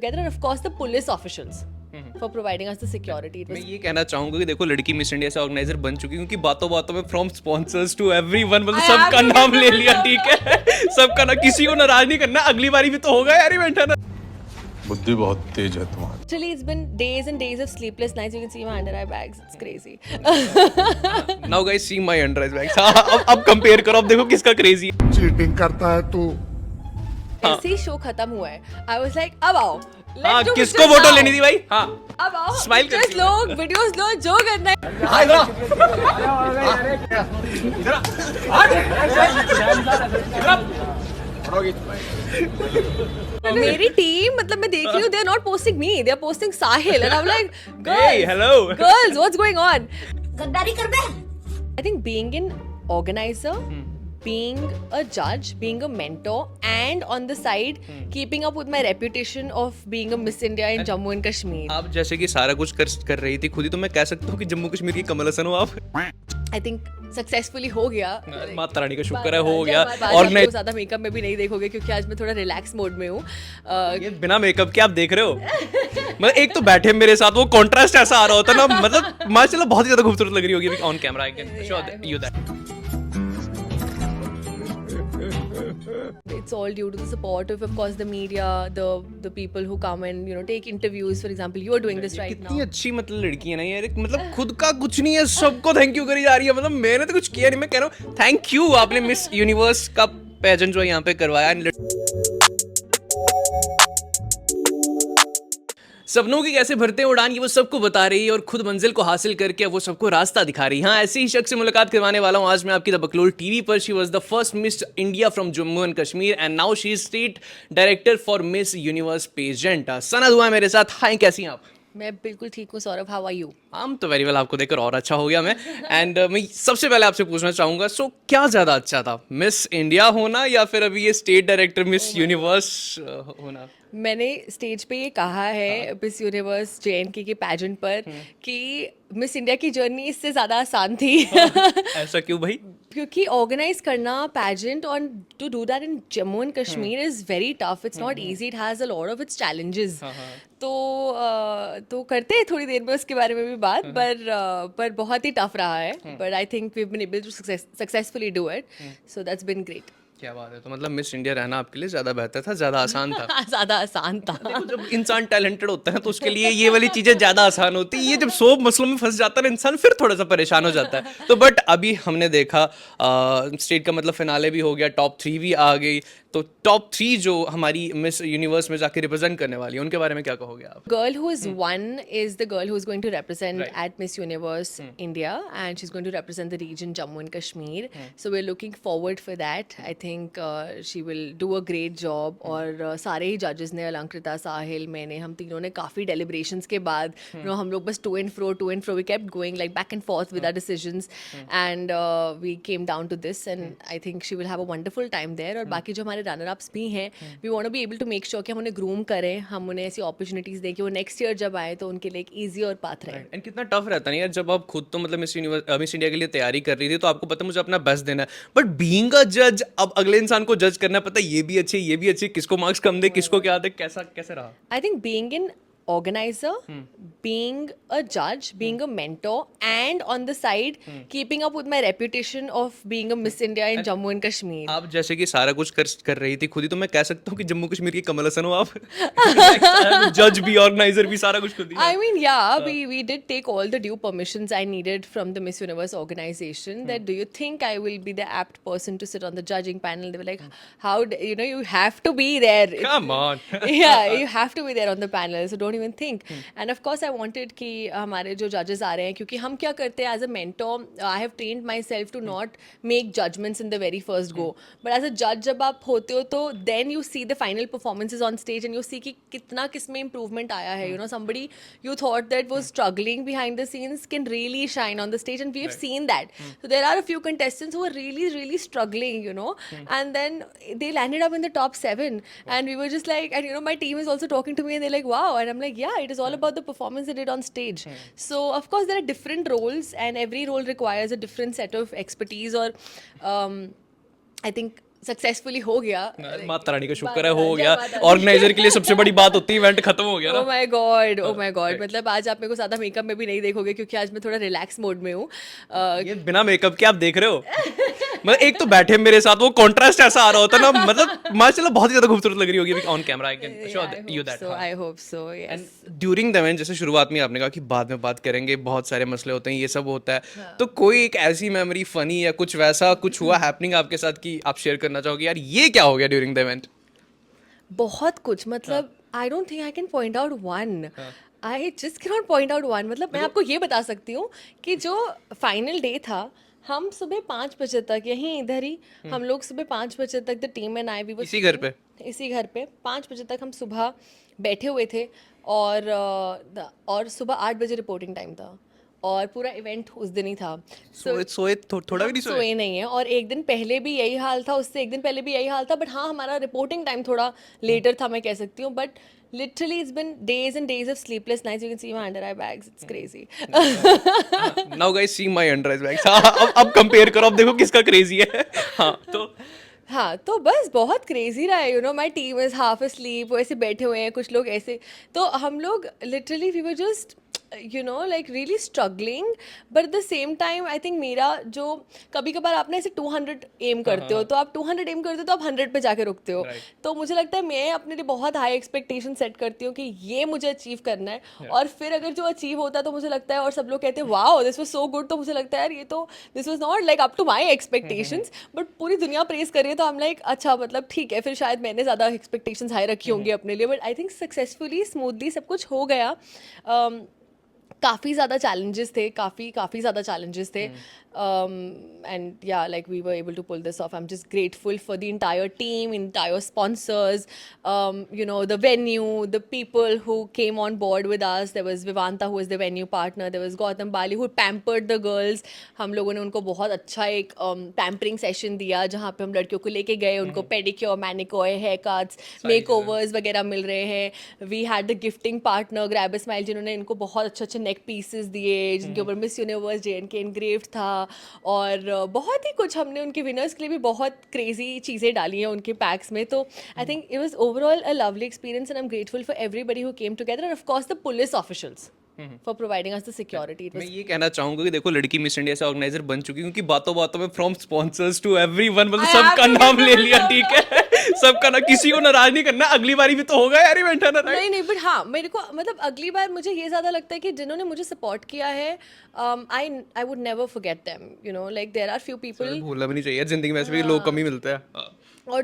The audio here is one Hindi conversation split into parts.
together, and of course the police officials for providing us the security. मैं ये कहना चाहूंगा कि देखो लड़की मिस इंडिया से ऑर्गेनाइजर बन चुकी है क्योंकि बातों बातों में फ्रॉम स्पॉन्सर्स टू एवरीवन मतलब सबका नाम ले लिया, ठीक है, सबका ना, किसी को नाराज नहीं करना, अगली बारी भी तो होगा यार इवेंट, है ना। बुद्धि बहुत तेज है तुम्हारी। Actually, it's been days and days of sleepless nights. You can see my under eye bags. It's crazy. Now guys see my under eyes bags. अब कंपेयर करो, अब देखो किसका क्रेजी है। चीटिंग करता है तू। ऐसे ही शो खत्म हुआ है. I was like, अब आओ. हाँ, Let's do किसको pictures फोटो now. लेनी थी भाई? हाँ, अब आओ. Smile Pictures करती लो, videos लो, जो करना है. मेरी टीम मतलब मैं देख रही हूँ, they are not posting me, they are posting Sahil, and I'm like, girls, Hey, hello. girls, what's going on? गद्दारी कर बे। I think being an organizer, being a judge, being a mentor, and on the side, keeping up with my reputation of being a Miss India in Jammu and Kashmir. आप जैसे कि सारा कुछ कर रही थी खुद ही, तो मैं कह सकता हूँ कि जम्मू कश्मीर की कमल हसन हो आप। I think successfully हो गया. माता रानी का शुक्र है, हो गया। और ऑर्गेनाइज ज्यादा मेकअप में भी नहीं देखोगे क्योंकि आज मैं थोड़ा रिलैक्स मोड में हूँ. ये बिना मेकअप के आप देख रहे हो। मतलब एक तो बैठे मेरे साथ, वो कॉन्ट्रास्ट ऐसा आ रहा होता है ना, मतलब माशाल्लाह बहुत ही ज्यादा खूबसूरत लग रही होगी on camera. I can show you that. It's all due to the support of course, the media, the people who come and take interviews. For example, you are doing this right now. कितनी अच्छी मतलब लड़की है ना यार, मतलब खुद का कुछ नहीं है, सबको थैंक यू करी जा रही है। मतलब मैंने तो कुछ किया नहीं, मैं कह रहा हूँ थैंक यू, आपने मिस यूनिवर्स का पेजेंट जो है यहाँ पे करवाया। सपनों की कैसे भरते हैं उड़ान, ये वो सबको बता रही है और खुद मंजिल को हासिल करके वो सबको रास्ता दिखा रही है। हाँ, ऐसे ही शख्स से मुलाकात करवाने वाला हूँ आज मैं आपकी द बकलोल टीवी पर। She was the first Miss India from Jammu and Kashmir and now she is state director for Miss Universe pageant. Sana Dua है मेरे साथ। हाय, कैसी हैं आप? मैं बिल्कुल ठीक हूँ सौरभ. How are you? हम तो वेरी वेल, आपको देखकर और अच्छा हो गया मैं। एंड मैं सबसे पहले आपसे पूछना चाहूंगा, सो क्या ज़्यादा अच्छा था, मिस इंडिया होना या फिर अभी ये स्टेट डायरेक्टर मिस यूनिवर्स होना? मैंने स्टेज पे ये कहा है मिस यूनिवर्स JNK के पैजेंट पर कि मिस इंडिया की जर्नी इससे ज़्यादा आसान थी. ऐसा क्यों भाई? क्योंकि ऑर्गेनाइज करना पैजेंट और to do that in Jammu and Kashmir is very tough. It's not easy. It has a lot of its challenges. तो करते हैं थोड़ी देर में उसके बारे में भी बात. पर बहुत ही टफ रहा है. But I think we have been able to successfully do it. So that's been great. क्या बात है। तो मतलब मिस इंडिया रहना आपके लिए ज़्यादा बेहतर था, ज़्यादा आसान था? ज़्यादा आसान था. देखो, जब इंसान टैलेंटेड होता है तो उसके लिए ये वाली चीज़ें ज़्यादा आसान होती है। ये जब 100 मसलों में फंस जाता है ना इंसान, फिर थोड़ा सा परेशान हो जाता है। तो बट अभी हमने देखा स्टेट का मतलब फिनाले भी हो गया, टॉप 3 भी आ गई। तो टॉप 3 जो हमारी मिस यूनिवर्स में जाके रिप्रेजेंट करने वाली है, उनके बारे में क्या कहोगे आप? Girl who is won is the girl who is going to represent at Miss Universe India, and she's going to represent the region Jammu and Kashmir. So we're looking forward for that. I think she will do a great job. और सारे ही judges ने, अलंकृता, साहिल, मैंने, हम तीनों ने काफ़ी deliberations के बाद हम लोग बस to and fro we kept going like back and forth with our decisions, and we came down to this, and I think she will have a wonderful time there. और बाकी जो हमारे रनर अप्स भी हैं, we want to be able to make sure कि हम उन्हें ग्रूम करें, हम उन्हें ऐसी अपॉर्चुनिटीज़ दें कि वो नेक्स्ट ईयर जब आए तो उनके लिए एक ईजी और पाथ रहे. एंड कितना टफ रहता है यार, जब आप खुद तो मतलब मिस इंडिया के लिए तैयारी कर रही थी तो आपको पता है मुझे अपना बेस्ट देना है, बट बीइंग अ जज अब अगले इंसान को जज करना पता है, ये भी अच्छी ये भी अच्छी, किसको मार्क्स कम दे किसको क्या दे, कैसा कैसे रहा? I think being an organizer, being a judge, being a mentor, and on the side, keeping up with my reputation of being a Miss India in Jammu and Kashmir. आप जैसे कि सारा कुछ कर रही थी खुद ही, तो मैं कह सकता हूँ कि जम्मू कश्मीर की कमल हसन हो आप। जज भी, ऑर्गेनाइजर भी, सारा कुछ खुद ही। I mean, yeah, we did take all the due permissions I needed from the Miss Universe organization. That do you think I will be the apt person to sit on the judging panel? They were like, how you have to be there. Come on. Yeah, you have to be there on the panel. So don't even think. And of course, I wanted कि हमारे जो judges आ रहे हैं, क्योंकि हम क्या करते हैं as a mentor, I have trained myself to not make judgments in the very first go. But as a judge जब आप होते हो तो then you see the final performances on stage and you see कि कितना किस में improvement आया है. Somebody you thought that was struggling behind the scenes can really shine on the stage, and we have seen that. So there are a few contestants who are really struggling, and then they landed up in the top 7, and we were just like, and my team is also talking to me and they're like, wow, and I'm like, yeah, it is all about the performance they did on stage. So of course there are different roles, and every role requires a different set of expertise, or I think successfully हो गया। माता रानी का शुक्र है, माता- हो जय गया। माता दी। ऑर्गेनाइजर के लिए सबसे बड़ी बात होती है इवेंट खत्म हो गया ओ ना। My God, oh my God, मतलब आज आप मेरे को ज़्यादा मेकअप में भी नहीं देखोगे क्योंकि आज मैं थोड़ा रिलैक्स मोड में हूँ। ये बिना मेकअप के आप देख रहे हो। मतलब एक तो बैठे मेरे साथ, वो कॉन्ट्रास्ट ऐसा आ रहा होता ना, मतलब माशाल्लाह बहुत ही ज्यादा खूबसूरत लग रही होगी on camera. I can sure you that. I hope so, yes. During the event, जैसे शुरुआत में आपने कहा कि बाद में बात करेंगे, बहुत सारे मसले होते हैं, ये सब होता है, तो कोई एक ऐसी मेमोरी फनी या कुछ वैसा कुछ हुआ हैपनिंग आपके साथ कि आप शेयर करना चाहोगे, यार ये क्या हो गया ड्यूरिंग द इवेंट? बहुत कुछ, मतलब I don't think I can point out one, I just can not point out one. मतलब मैं आपको ये बता सकती हूँ कि जो फाइनल डे था, हम सुबह 5 बजे तक यहीं इधर ही, हम लोग सुबह 5 बजे तक the team and I, we were इसी घर पे? इसी घर पे 5 बजे तक हम सुबह बैठे हुए थे, और सुबह 8 बजे रिपोर्टिंग टाइम था, और पूरा इवेंट उस दिन ही था। सोए थोड़ा भी नहीं सोए? सोए नहीं है, और एक दिन पहले भी यही हाल था, उससे एक दिन पहले भी यही हाल था, बट हाँ हमारा रिपोर्टिंग टाइम थोड़ा लेटर था, मैं कह सकती हूँ, but literally it's been days and days of sleepless nights. You can see my under eye bags, it's crazy. Now guys see my under eyes bags. अब कंपेयर करो, अब देखो किसका क्रेजी है। हाँ तो हाँ, तो बस बहुत क्रेजी रहा है, my team is half asleep, वो ऐसे बैठे हुए हैं कुछ लोग ऐसे, तो हम लोग literally we were just like really struggling, but at the same time I think मेरा जो, कभी कभार आप ना ऐसे 200 एम करते हो, तो आप 200 एम करते हो तो आप 100 पे जाके रुकते हो। तो मुझे लगता है मैं अपने लिए बहुत हाई एक्सपेक्टेशन सेट करती हूँ कि ये मुझे अचीव करना है, और फिर अगर जो अचीव होता है तो मुझे लगता है, और सब लोग कहते हैं wow this was so good, तो मुझे लगता है यार ये तो this was not like up to my expectations, but पूरी दुनिया प्रेस कर रही है, तो हम लाइक अच्छा मतलब ठीक है, फिर शायद मैंने ज़्यादा एक्सपेक्टेशंस हाई रखी होंगी अपने लिए, but I think successfully smoothly सब कुछ हो गया। काफ़ी ज़्यादा चैलेंजेस थे, काफ़ी ज़्यादा चैलेंजेस थे, and yeah, like we were able to pull this off. I'm just grateful for the entire team, entire sponsors, the venue, the people who came on board with us. There was Vivanta, who was the venue partner. There was Gautam Bali, who pampered the girls. हम लोगों ने उनको बहुत अच्छा एक pampering session दिया, जहाँ पे हम लड़कियों को लेके गए, उनको pedicure, manicure, haircuts, makeovers वगैरह मिल रहे हैं। We had the gifting partner, Grab a Smile, जिन्होंने इनको बहुत अच्छे नेक पीसेस दिए, जिनके ऊपर मिस यूनिवर्स JNK इंग्रेव्ड था, और बहुत ही कुछ हमने उनके विनर्स के लिए भी बहुत क्रेजी चीज़ें डाली हैं उनके पैक्स में। तो I think it was overall a lovely experience, and I am grateful for everybody who came together, end of course the police officials for providing us the security. मैं ये कहना चाहूंगा कि देखो लड़की मिस इंडिया से ऑर्गेनाइजर बन चुकी, क्योंकि बातों बातों में फ्रॉम स्पॉन्सर्स टू एवरीवन, मतलब I have सबका to नाम give ले them लिया, the- ठीक है। सबका ना, किसी को नाराज नहीं करना, अगली बारी भी तो होगा यार इवेंट, है ना? नहीं नहीं, बट हाँ मेरे को मतलब अगली बार मुझे ये ज़्यादा लगता है कि जिन्होंने मुझे सपोर्ट किया है, I would never forget them, like there are few people, भूलना भी नहीं चाहिए, जिंदगी में ऐसे भी लोग कम ही मिलते हैं। और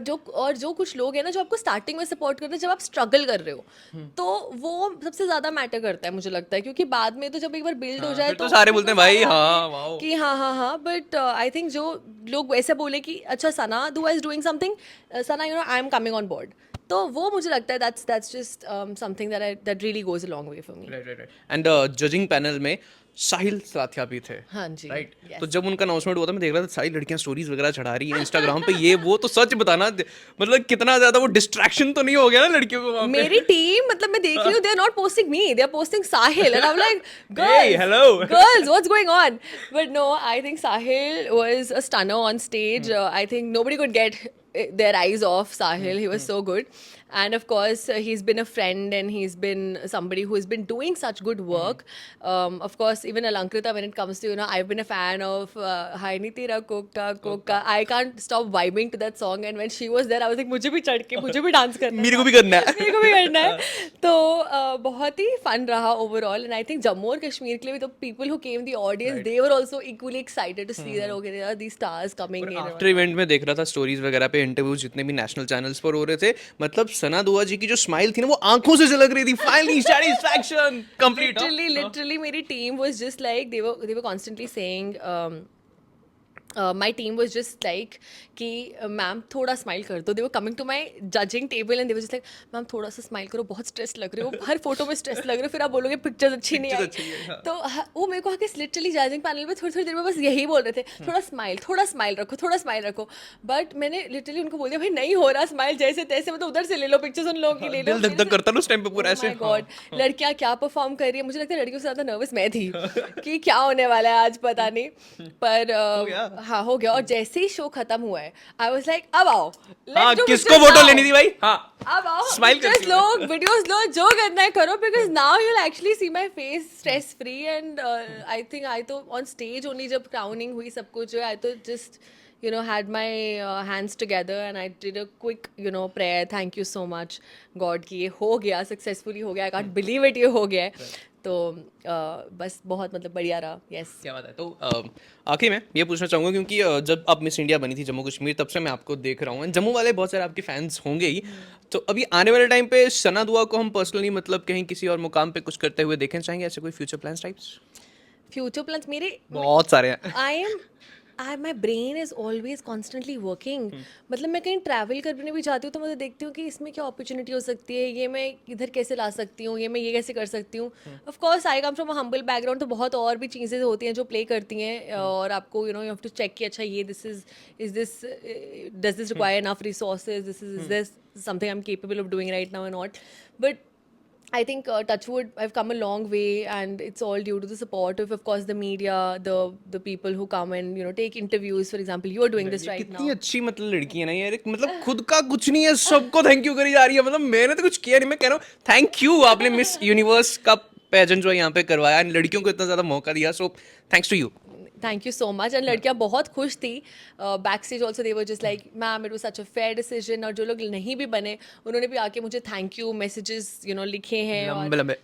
जो कुछ लोग हैं ना जो आपको स्टार्टिंग में सपोर्ट करते हैं, जब आप स्ट्रगल कर रहे हो, तो वो सबसे ज़्यादा मैटर करता है मुझे लगता है, क्योंकि बाद में तो जब एक बार बिल्ड हो जाए फिर तो सारे बोलते हैं भाई सारे हाँ आते हैं वाओ। कि हाँ, बट आई थिंक जो लोग वैसे बोले कि अच्छा सना दुआ is doing something, Sana I am coming on board, तो वो मुझे लगता है that's just something that really goes a long way for me. Right. And judging panel में साहिल साथिया भी थे। हाँ जी, राइट। yes. तो जब उनका अनाउंसमेंट हुआ था, मैं देख रहा था सारी लड़कियां स्टोरीज वगैरह चढ़ा रही हैं इंस्टाग्राम पे, ये वो, तो सच बताना मतलब कितना ज्यादा वो डिस्ट्रैक्शन तो नहीं हो गया ना लड़कियों को वहां पे? मेरी टीम, मतलब मैं देख रही हूँ, they are not posting me, they are posting Sahil, and I am like Hey, hello. girls, what's going on? But no, I think Sahil was a stunner on stage. I think nobody could get their eyes off Sahil. He was so good. And of course, he's been a friend, and he's been somebody who has been doing such good work. Of course, even Alankrita, when it comes to, I've been a fan of Hai Ni Tera Kokka Kokka. I can't stop vibing to that song. And when she was there, I was like, मुझे भी चढ़ के, मुझे भी डांस करना है। मेरे को भी करना है। मेरे को भी करना है। तो बहुत ही फन रहा overall, and I think Jammu और कश्मीर के लिए भी, तो people who came the audience, they were also equally excited to see that okay there are these stars coming in. After event में देख रहा था स्टोरीज वगैरह पे, इंटरव्यूज जितने भी नेशनल चैनल्स पर हो रहे थे, मतलब सना दुआ जी की जो स्माइल थी ना, वो आंखों से झलक रही थी। Finally satisfaction complete. Literally, मेरी team was just like they were constantly saying my team was just like कि मैम थोड़ा स्माइल कर दो, they were coming to my judging table and they were just like ma'am थोड़ा सा स्माइल करो, बहुत स्ट्रेस लग रहे हो, हर फोटो में स्ट्रेस लग रहे हो, फिर आप बोलोगे पिक्चर्स अच्छी नहीं आई। तो वो मेरे को आके लिटरली जजिंग पैनल में थोड़ी देर में बस यही बोल रहे थे, थोड़ा स्माइल रखो, थोड़ा स्माइल रखो, बट मैंने लिटरली उनको बोल दिया भाई नहीं हो रहा स्माइल, जैसे तैसे मतलब उधर से ले लो पिक्चर्स, उन लोगों की ले लो। दिल धक धक करता ना उस टाइम पे पूरा ऐसे। गॉड, लड़कियां क्या परफॉर्म कर रही है, मुझे लगता है लड़कियों से ज़्यादा नर्वस मैं थी कि क्या होने वाला है आज, पता नहीं, पर हाँ हो गया, और जैसे ही शो खत्म हुआ है आई वाज लाइक अब आओ हाँ let's do किसको pictures फोटो now. लेनी थी भाई हाँ अब आओ Smile पिक्चर्स करती लो, हूँ। वीडियोस लो, जो करना है करो, because now you will actually see my face stress free and I think I तो ऑन स्टेज ओनली जब क्राउनिंग हुई सब कुछ जो है आई तो just you know had my hands together and I did a quick prayer, thank you so much God कि ये हो गया सक्सेसफुली हो गया, I can't believe it ये हो गया है. तो बस बहुत मतलब बढ़िया रहा. यस क्या बात है. तो आखिर में ये पूछना चाहूँगा क्योंकि जब आप मिस इंडिया बनी थी जम्मू कश्मीर तब से मैं आपको देख रहा हूँ, जम्मू वाले बहुत सारे आपके फैंस होंगे ही. तो अभी आने वाले टाइम पे सना दुआ को हम पर्सनली मतलब कहीं किसी और मुकाम पे कुछ करते हुए देखना चाहेंगे, ऐसे कोई future plans types? Future plans मेरे बहुत सारे हैं. My brain is always constantly working. मतलब मैं कहीं ट्रैवल करने भी जाती हूँ तो मैं देखती हूँ कि इसमें क्या अपॉर्चुनिटी हो सकती है, ये मैं इधर कैसे ला सकती हूँ, ये मैं ये कैसे कर सकती हूँ. Of course I come from a humble background, तो बहुत और भी चीज़ें होती हैं जो प्ले करती हैं और आपको यू हैव टू चेक कि अच्छा ये this this does this require enough resources, is this something I am capable of doing right now और not. But I think Touchwood, I've come a long way, and it's all due to the support of course, the media, the people who come and take interviews. For example, you are doing this right कितनी now. अच्छी मतलब लड़की है ना यार, एक मतलब खुद का कुछ नहीं है, सबको थैंक यू करी जा रही है. मतलब मैंने तो कुछ किया नहीं, मैं कह रहा हूँ थैंक यू, आपने मिस यूनिवर्स का पेजेंट जो है यहाँ पे करवाया, लड़कियों को इतना ज़्यादा मौका दिया, so thanks to you. Thank you so much. And लड़कियाँ बहुत खुश थी. Backstage also they were just like, ma'am it was such a fair decision. और जो लोग नहीं भी बने उन्होंने भी आके मुझे थैंक यू मैसेजेस लिखे हैं,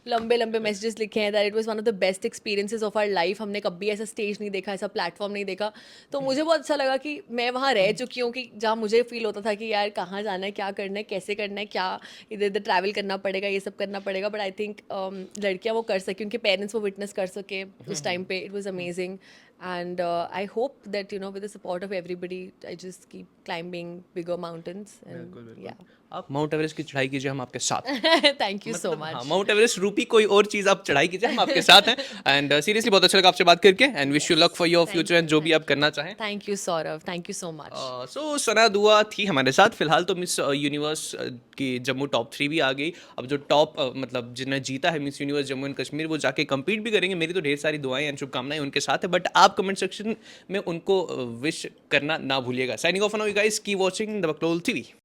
लंबे लंबे मैसेजेस लिखे हैं that it was one of the best experiences of our life. हमने कभी ऐसा स्टेज नहीं देखा, ऐसा प्लेटफॉर्म नहीं देखा. तो मुझे बहुत अच्छा लगा कि मैं वहाँ रह चुकी हूँ कि जहाँ मुझे फील होता था कि यार कहाँ जाना है, क्या करना है, कैसे करना है, क्या इधर उधर ट्रैवल करना पड़ेगा, ये सब करना पड़ेगा. बट आई थिंक लड़कियाँ वो कर सके, उनके पेरेंट्स वो विटनेस कर सके उस टाइम पे. It was amazing. And I hope that with the support of everybody, I just keep climbing bigger mountains. And yeah. आप माउंट एवरेस्ट की चढ़ाई कीजिए, हम आपके साथ. Thank you so much. हाँ, माउंट एवरेस्ट रूपी कोई और चीज़ आप चढ़ाई कीजिए, हम आपके साथ हैं. एंड सीरियसली बहुत अच्छा लगा आपसे बात करके, and wish you luck for your future and जो भी आप करना चाहें. Thank you, Saurav. Thank you so much. सो सना दुआ थी हमारे साथ. फिलहाल तो मिस यूनिवर्स की जम्मू टॉप 3 भी आ गई. अब जो टॉप मतलब जिन्होंने जीता है miss universe Jammu and Kashmir, वो जाके कम्पीट भी करेंगे. मेरी तो ढेर सारी दुआएं एंड शुभकामनाएं उनके साथ है, बट आप कमेंट सेक्शन में उनको विश करना ना भूलिएगा. Signing off now you guys, keep watching the Baklol TV.